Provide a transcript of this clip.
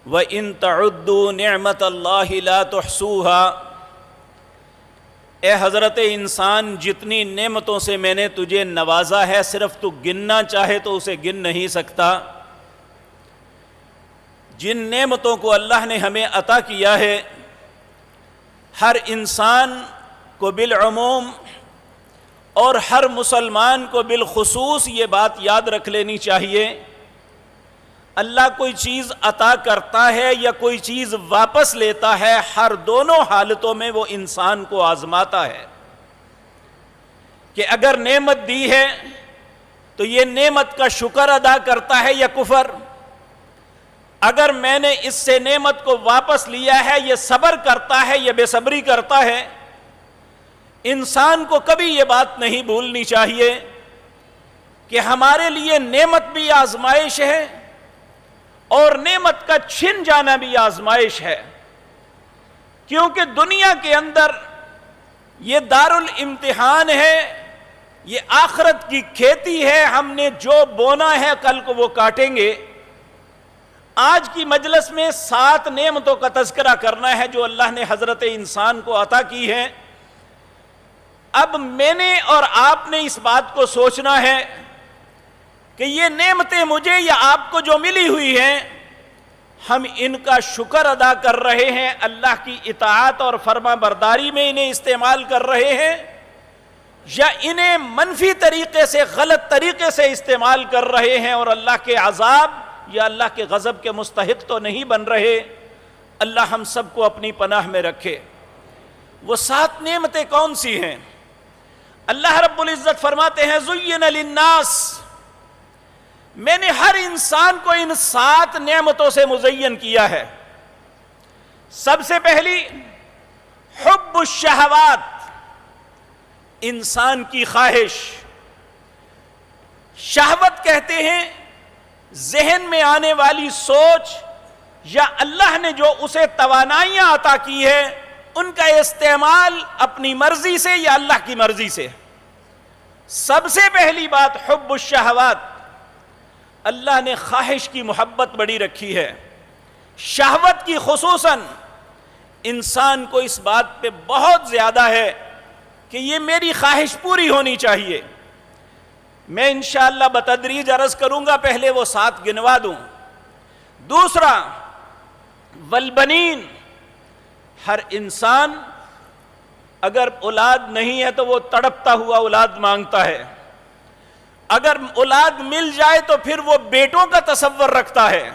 وَإِن تَعُدُّوا نِعْمَةَ اللَّهِ لَا تُحْصُوهَا۔ اے حضرت انسان، جتنی نعمتوں سے میں نے تجھے نوازا ہے، صرف تو گننا چاہے تو اسے گن نہیں سکتا۔ جن نعمتوں کو اللہ نے ہمیں عطا کیا ہے، ہر انسان کو بالعموم اور ہر مسلمان کو بالخصوص یہ بات یاد رکھ لینی چاہیے، اللہ کوئی چیز عطا کرتا ہے یا کوئی چیز واپس لیتا ہے، ہر دونوں حالتوں میں وہ انسان کو آزماتا ہے کہ اگر نعمت دی ہے تو یہ نعمت کا شکر ادا کرتا ہے یا کفر، اگر میں نے اس سے نعمت کو واپس لیا ہے یہ صبر کرتا ہے یا بے صبری کرتا ہے۔ انسان کو کبھی یہ بات نہیں بھولنی چاہیے کہ ہمارے لیے نعمت بھی آزمائش ہے اور نعمت کا چھن جانا بھی آزمائش ہے، کیونکہ دنیا کے اندر یہ دارالامتحان ہے، یہ آخرت کی کھیتی ہے، ہم نے جو بونا ہے کل کو وہ کاٹیں گے۔ آج کی مجلس میں 7 نعمتوں کا تذکرہ کرنا ہے جو اللہ نے حضرت انسان کو عطا کی ہے۔ اب میں نے اور آپ نے اس بات کو سوچنا ہے کہ یہ نعمتیں مجھے یا آپ کو جو ملی ہوئی ہیں، ہم ان کا شکر ادا کر رہے ہیں، اللہ کی اطاعت اور فرما برداری میں انہیں استعمال کر رہے ہیں، یا انہیں منفی طریقے سے، غلط طریقے سے استعمال کر رہے ہیں اور اللہ کے عذاب یا اللہ کے غضب کے مستحق تو نہیں بن رہے۔ اللہ ہم سب کو اپنی پناہ میں رکھے۔ وہ 7 نعمتیں کون سی ہیں؟ اللہ رب العزت فرماتے ہیں زُيِّنَ لِلنَّاسِ، میں نے ہر انسان کو ان 7 نعمتوں سے مزین کیا ہے۔ سب سے پہلی حب الشہوات، انسان کی خواہش۔ شہوت کہتے ہیں ذہن میں آنے والی سوچ یا اللہ نے جو اسے توانائیاں عطا کی ہے ان کا استعمال اپنی مرضی سے یا اللہ کی مرضی سے۔ سب سے پہلی بات حب الشہوات، اللہ نے خواہش کی محبت بڑی رکھی ہے، شہوت کی خصوصاً انسان کو اس بات پہ بہت زیادہ ہے کہ یہ میری خواہش پوری ہونی چاہیے۔ میں انشاءاللہ بتدریج عرض کروں گا، پہلے وہ 7 گنوا دوں۔ دوسرا والبنین، ہر انسان اگر اولاد نہیں ہے تو وہ تڑپتا ہوا اولاد مانگتا ہے، اگر اولاد مل جائے تو پھر وہ بیٹوں کا تصور رکھتا ہے۔